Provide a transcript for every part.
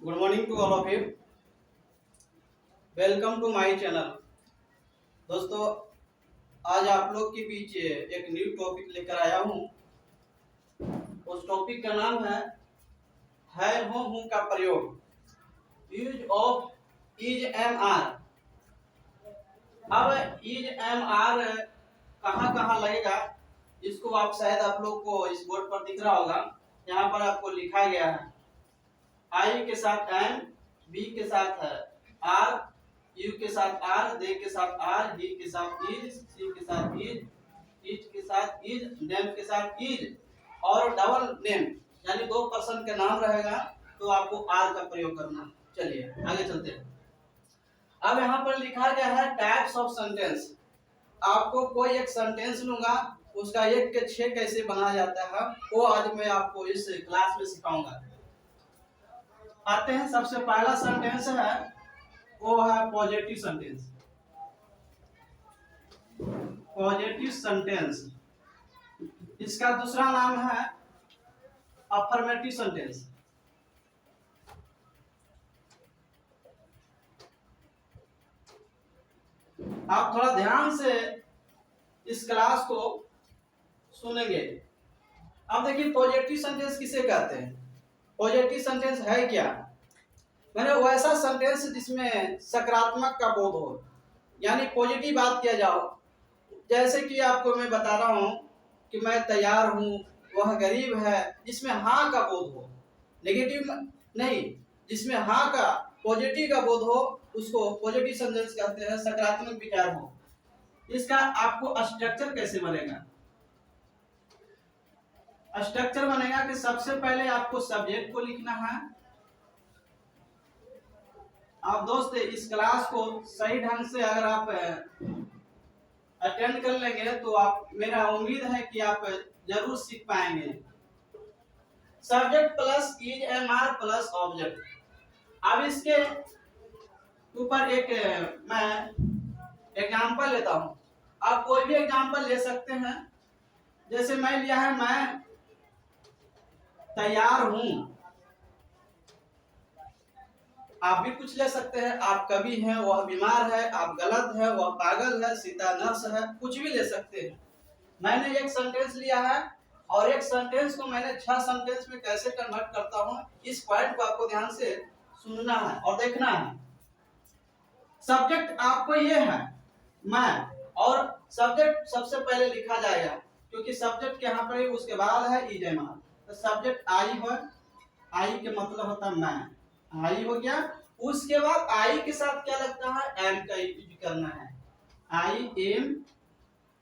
Good morning to all of you. Welcome to my channel. दोस्तों, आज आप लोग के बीच एक न्यू टॉपिक लेकर आया हूँ। उस टॉपिक का नाम है हूँ का प्रयोग, use of is am are. अब इज एम आर कहाँ कहाँ लगेगा, इसको आप लोग को इस बोर्ड पर दिख रहा होगा। यहाँ पर आपको लिखा गया है आई के साथ एम, बी के साथ है आर, यू के साथ आर, दे के साथ आर, ही के साथ इज, सी के साथ इज, इट के साथ इज, नेम के साथ इज और डबल नेम यानी दो पर्सन के नाम रहेगा तो आपको आर का प्रयोग करना। चलिए आगे चलते हैं। अब यहाँ पर लिखा गया है टाइप्स ऑफ सेंटेंस। आपको कोई एक सेंटेंस लूंगा, उसका एक के 6 कैसे बनाया जाता है वो आज मैं आपको इस क्लास में सिखाऊंगा। आते हैं, सबसे पहला सेंटेंस है वो है पॉजिटिव सेंटेंस। पॉजिटिव सेंटेंस, इसका दूसरा नाम है अफर्मेटिव सेंटेंस। आप थोड़ा ध्यान से इस क्लास को सुनेंगे। अब देखिए पॉजिटिव सेंटेंस किसे कहते हैं। पॉजिटिव सेंटेंस है क्या, मैंने वैसा सेंटेंस जिसमें सकारात्मक का बोध हो, यानी पॉजिटिव बात किया जाओ। जैसे कि आपको मैं बता रहा हूं कि मैं तैयार हूं, वह गरीब है, जिसमें हाँ का बोध हो, नेगेटिव नहीं, जिसमें हाँ का पॉजिटिव का बोध हो उसको पॉजिटिव सेंटेंस कहते हैं, सकारात्मक विचार हो। इसका आपको स्ट्रक्चर कैसे बनेगा। स्ट्रक्चर बनेगा कि सबसे पहले आपको सब्जेक्ट को लिखना है। आप दोस्त इस क्लास को सही ढंग से अगर आप अटेंड कर लेंगे तो आप, मेरा उम्मीद है कि आप जरूर सीख पाएंगे। Subject plus is am are plus object. अब इसके ऊपर एक मैं एग्जांपल लेता हूं। आप कोई भी एग्जांपल ले सकते हैं। जैसे मैं लिया है मैं तैयार हूं। आप भी कुछ ले सकते हैं। आप कवि हैं, वह बीमार है, आप गलत है, वह पागल है, सीता नर्स है, कुछ भी ले सकते हैं। मैंने एक सेंटेंस लिया है और एक सेंटेंस को मैंने 6 सेंटेंस में कैसे कन्वर्ट करता हूं, इस पॉइंट को आपको ध्यान से सुनना है और देखना है। सब्जेक्ट आपको ये है मैं, और सब्जेक्ट सबसे पहले लिखा जाएगा क्योंकि सब्जेक्ट के यहाँ पर उसके बाद है इज एम आर। तो सब्जेक्ट आई हो, आई के मतलब होता है मैं, आई हो गया। उसके बाद आई के साथ क्या लगता है, एम का यूज करना है, आई एम।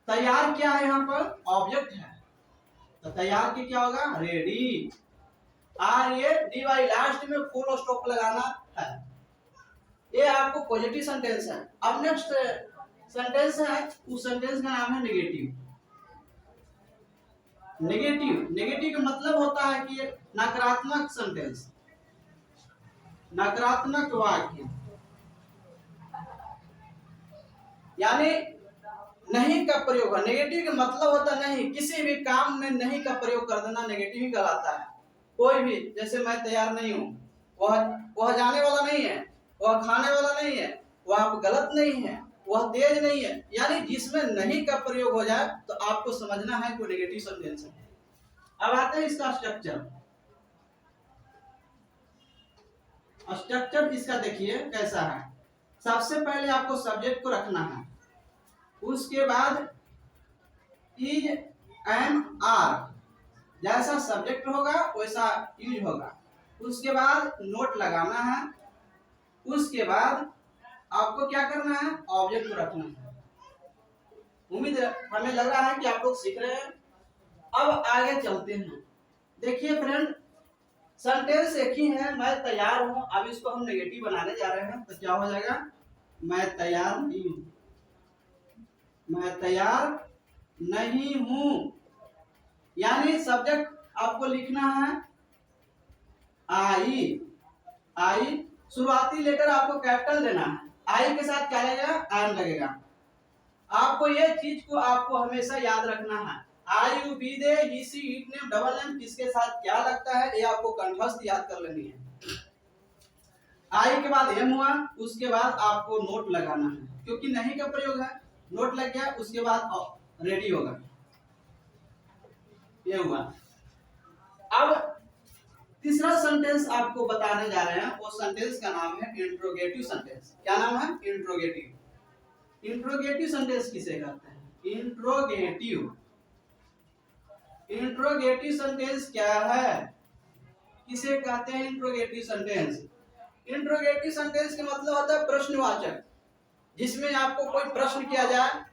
तैयार क्या है, यहाँ पर ऑब्जेक्ट है, तो तैयार की क्या होगा, ready. R E D Y, last में फुल स्टॉप लगाना है। ये आपको पॉजिटिव सेंटेंस है। अब नेक्स्ट सेंटेंस है, उस सेंटेंस का नाम है नेगेटिव। नेगेटिव, नेगेटिव का मतलब होता है कि नकारात्मक सेंटेंस, नकारात्मक वाक्य, यानी नहीं का प्रयोग है। नेगेटिव का मतलब होता नहीं, किसी भी काम में नहीं का प्रयोग कर देना नेगेटिव ही कहलाता है। कोई भी, जैसे मैं तैयार नहीं हूं, वह जाने वाला नहीं है, वह खाने वाला नहीं है, वह गलत नहीं है, वह तेज नहीं है, यानी जिसमें नहीं का प्रयोग हो जाए तो आपको समझना है कोई नेगेटिव सेंटेंस है। अब आते हैं इसका स्ट्रक्चर। स्ट्रक्चर इसका देखिए कैसा है। सबसे पहले आपको सब्जेक्ट को रखना है, उसके बाद इज एम आर, जैसा सब्जेक्ट होगा वैसा यूज होगा। उसके बाद नोट लगाना है। उसके बाद आपको क्या करना है, ऑब्जेक्ट को रखना है। उम्मीद है हमें लग रहा है कि आप लोग सीख रहे हैं। अब आगे चलते हैं। देखिए फ्रेंड, सेंटेंस एक ही है, मैं तैयार हूं। अब इसको हम नेगेटिव बनाने जा रहे हैं, तो क्या हो जाएगा, मैं तैयार नहीं हूं, मैं तैयार नहीं हूं। यानी सब्जेक्ट आपको लिखना है आई। आई शुरुआती लेटर आपको कैपिटल देना है। आई के साथ क्या लगेगा, एम लगेगा। आपको ये चीज को आपको हमेशा याद रखना है। I you we they he she it name double name किसके साथ क्या लगता है, ये आपको कंठस्थ याद कर लेनी है। आई के बाद एम हुआ, उसके बाद आपको नोट लगाना है, क्योंकि नहीं का प्रयोग है, नोट लग गया, उसके बाद रेडी होगा, ये हुआ। अब तीसरा सेंटेंस आपको बताने जा रहे हैं, वो सेंटेंस का नाम है इंट्रोगेटिव सेंटेंस। क्या नाम है? इंट्रोगेटिव। इंट्रोगेटिव सेंटेंस किसे कहते हैं? इंट्रोगेटिव। इंट्रोगेटिव सेंटेंस क्या है, किसे कहते हैं इंट्रोगेटिव सेंटेंस? इंट्रोगेटिव सेंटेंस का मतलब होता है प्रश्नवाचक, जिसमें आपको कोई प्रश्न किया जाए,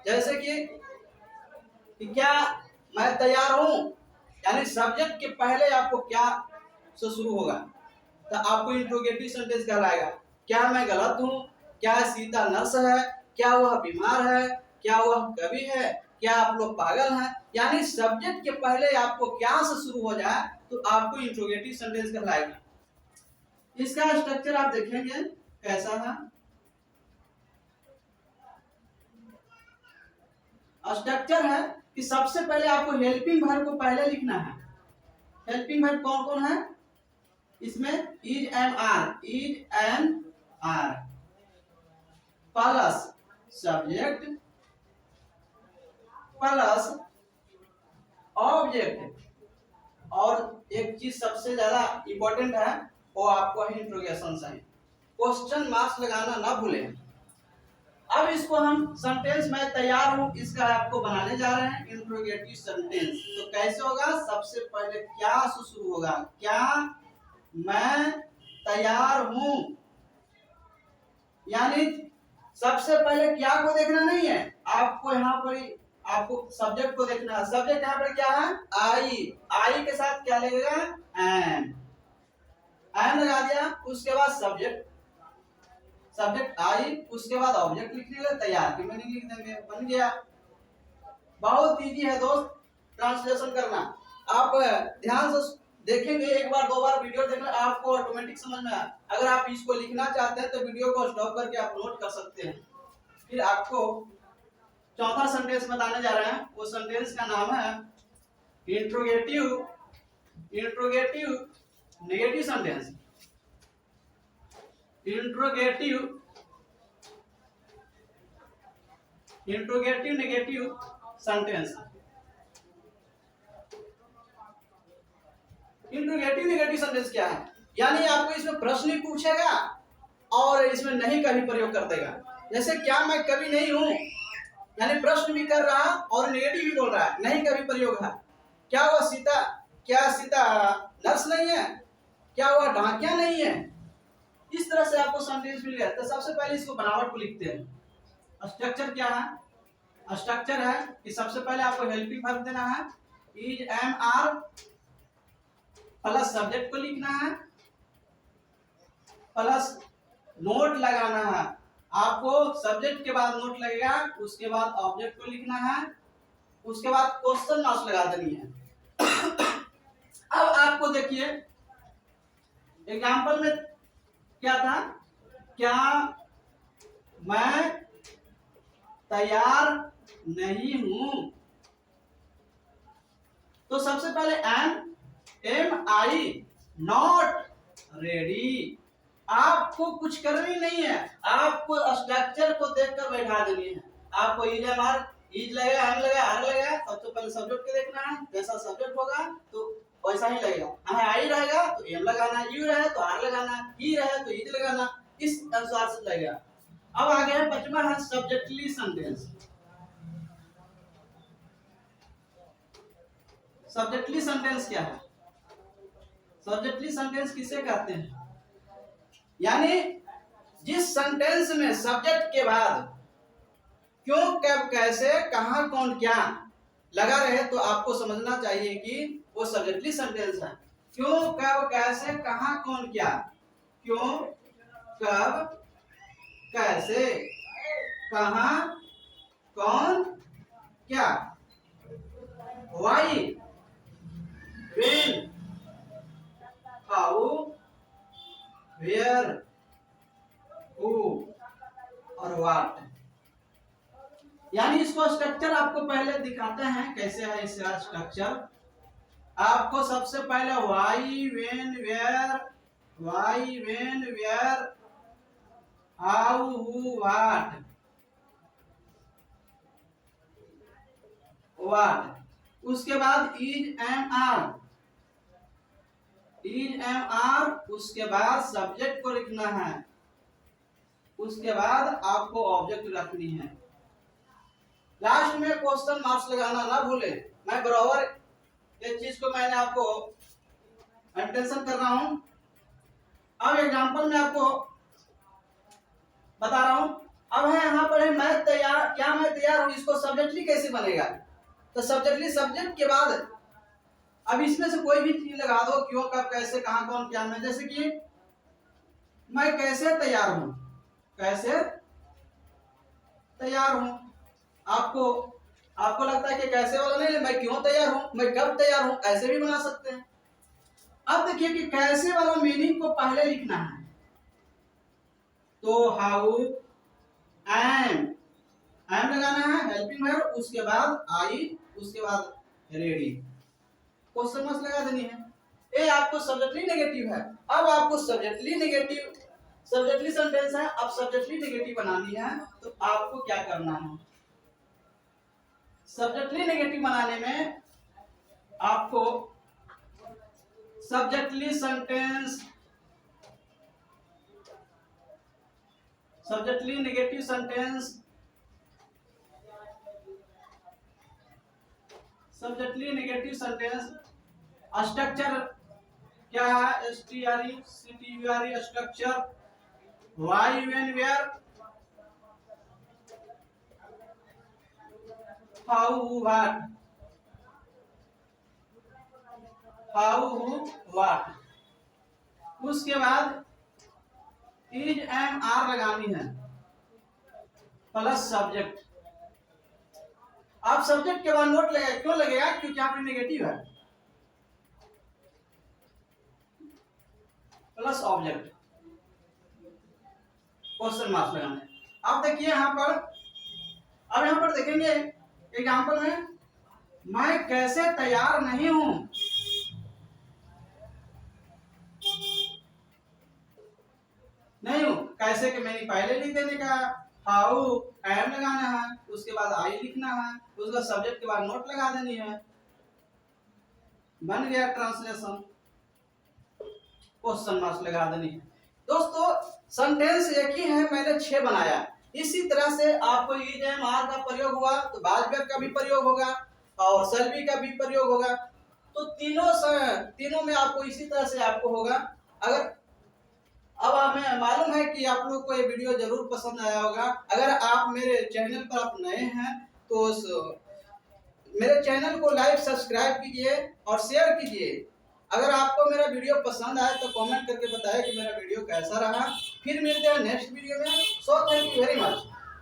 जैसे कि क्या मैं तैयार हूं, यानी सब्जेक्ट के पहले आपको क्या से शुरू होगा, तो आपको इंट्रोगेटिव सेंटेंस कहलाएगा। क्या मैं गलत हूं? क्या सीता नर्स है? क्या वह बीमार है? क्या वह कवि है? क्या आप लोग पागल हैं? यानी सब्जेक्ट के पहले आपको क्या से शुरू हो जाए तो आपको इंट्रोगेटिव सेंटेंस कहलाएगा। इसका स्ट्रक्चर आप देखेंगे कैसा था। स्ट्रक्चर है कि सबसे पहले आपको हेल्पिंग वर्ब को पहले लिखना है। हेल्पिंग वर्ब कौन कौन है इसमें? Is and are, is and are plus subject plus object, और एक चीज सबसे ज्यादा इंपॉर्टेंट है वो आपको है इंट्रोगेशन साइन, क्वेश्चन मार्क्स लगाना ना भूलें। अब इसको हम सेंटेंस मैं तैयार हूं इसका आपको बनाने जा रहे हैं इंट्रोगेटिव सेंटेंस। तो कैसे होगा? सबसे पहले क्या से शुरू होगा, क्या मैं तैयार हूं, यानी सबसे पहले क्या को देखना नहीं है आपको, यहाँ पर आपको सब्जेक्ट को देखना है। सब्जेक्ट यहाँ पर क्या है? आई। आई के साथ क्या लगेगा? एम। एम लगा दिया, उसके बाद सब्जेक्ट, सब्जेक्ट आई, उसके बाद ऑब्जेक्ट लिखने लगे, तैयार की मीनिंग लिख देंगे, बन गया। बहुत इजी है दोस्त ट्रांसलेशन करना। आप ध्यान से देखेंगे, एक बार दो बार वीडियो देखना, आपको ऑटोमेटिक समझ में आए। अगर आप इसको लिखना चाहते हैं तो वीडियो को स्टॉप करके आप नोट कर सकते हैं। फिर आपको चौथा सेंटेंस बताने जा रहे हैं, वो सेंटेंस का नाम है interrogative negative sentence. Interrogative negative sentence. Interrogative negative sentence क्या है? यानी आपको इसमें प्रश्न ही पूछेगा और इसमें नहीं का भी प्रयोग कर देगा। जैसे क्या मैं कवि नहीं हूं, यानी प्रश्न भी कर रहा और नेगेटिव भी बोल रहा है, नहीं का भी प्रयोग है। क्या सीता नर्स नहीं है? क्या वह डाकिया नहीं है? इस तरह से आपको सेंटेंस मिल गया। तो सबसे पहले इसको बनावट को लिखते हैं। स्ट्रक्चर क्या है? स्ट्रक्चर है कि सबसे पहले आपको हेल्पिंग वर्ब देना है, is am are plus subject को लिखना है प्लस नोट लगाना है। आपको सब्जेक्ट के बाद नोट लगेगा, उसके बाद ऑब्जेक्ट को लिखना है, उसके बाद क्वेश्चन मार्क्स लगा देनी है। अब आपको देखिए एग्जांपल में क्या था, क्या मैं तैयार नहीं हूं, तो सबसे पहले एम आई नॉट रेडी। आपको कुछ करनी नहीं है, आपको स्ट्रक्चर को देखकर बैठा देनी है। आपको इज लगेगा, एम लगेगा, आर लगेगा, सबसे पहले सब्जेक्ट को देखना है, जैसा सब्जेक्ट होगा तो वैसा ही लगेगा। आई रहेगा तो एम लगाना, यू रहे तो आर लगाना, ई रहे तो इज लगाना, इस अनुसार से लगेगा। अब आ गया पांचवा है सब्जेक्टली सेंटेंस। सब्जेक्टली सेंटेंस क्या है? सब्जेक्टली सेंटेंस किसे कहते हैं? यानी जिस सेंटेंस में सब्जेक्ट के बाद क्यों, कब, कैसे, कहां, कौन, क्या लगा रहे तो आपको समझना चाहिए कि वो सब्जेक्टली सेंटेंस है। क्यों, कब, कैसे, कहां, कौन, क्या। क्यों, कब, कैसे, कहां, कौन, क्या। Why, when, how, where, who और व्हाट। यानी इसको स्ट्रक्चर आपको पहले दिखाते हैं कैसे है इसका स्ट्रक्चर। आपको सबसे पहले why, when, where, why, when, where, how, who, what, उसके बाद is, am, are, is, am, are, उसके बाद सब्जेक्ट को लिखना है, उसके बाद आपको ऑब्जेक्ट रखनी है, लास्ट में क्वेश्चन मार्क्स लगाना ना भूले। मैं बराबर ये चीज को मैंने आपको मेंशन कर रहा हूं। अब एग्जांपल में आपको बता रहा हूं। अब है यहाँ पर है मैं तैयार, क्या मैं तैयार हूं, इसको सब्जेक्टली कैसे बनेगा, तो सब्जेक्टली सब्जेक्ट के बाद अब इसमें से कोई भी चीज लगा दो, क्यों, कब, कैसे, कहां, कौन, क्या में। जैसे कि मैं कैसे तैयार हूं, कैसे तैयार हूं, आपको आपको लगता है कि कैसे वाला नहीं, मैं क्यों तैयार हूं, मैं कब तैयार हूं, ऐसे भी बना सकते हैं। अब देखिए कि कैसे वाला मीनिंग को पहले लिखना है, तो हाउ, एम लगाना है, हेल्पिंग वर्ब, उसके बाद आई, उसके बाद रेडी, क्वेश्चन मार्क्स लगा देनी है। ये आपको सब्जेक्टली नेगेटिव है। अब आपको सब्जेक्टली नेगेटिव, सब्जेक्टली सेंटेंस है, अब सब्जेक्टली नेगेटिव बनानी है, तो आपको क्या करना है, सब्जेक्टली नेगेटिव बनाने में आपको subjectly sentence, subjectly negative sentence, subjectly negative sentence structure क्या है, STRECTURE structure, why, when, where, how, who, what, how, who, what, उसके बाद इज, एम, आर लगानी है प्लस सब्जेक्ट। आप सब्जेक्ट के बाद नोट लगेगा, क्यों लगेगा, क्योंकि यहाँ पे नेगेटिव है, प्लस ऑब्जेक्ट, क्वेश्चन मार्क्स लगाने। अब देखिए यहाँ पर, अब यहाँ पर देखेंगे एग्जांपल में, मैं कैसे तैयार नहीं हूं, नहीं हूं, कैसे के मैंने पहले लिख देने का, हाउ, एम लगाना है, उसके बाद आई लिखना है, उसका सब्जेक्ट के बाद नोट लगा देनी है, बन गया ट्रांसलेशन, क्वेश्चन मार्क्स लगा देनी है। दोस्तों सेंटेंस एक ही है, मैंने 6 बनाया। इसी तरह से आपको इज, एम, आर का प्रयोग हुआ तो बाज वर्ब का भी प्रयोग होगा और शैल बी का भी प्रयोग होगा, तो तीनों में आपको इसी तरह से आपको होगा। अगर अब हमें मालूम है कि आप लोग को ये वीडियो जरूर पसंद आया होगा। अगर आप मेरे चैनल पर आप नए हैं तो मेरे चैनल को लाइक, सब्सक्राइब कीजिए और शेयर कीजिए। अगर आपको मेरा वीडियो पसंद आए तो कमेंट करके बताएं कि मेरा वीडियो कैसा रहा। फिर मिलते हैं नेक्स्ट वीडियो में। So thank you very much.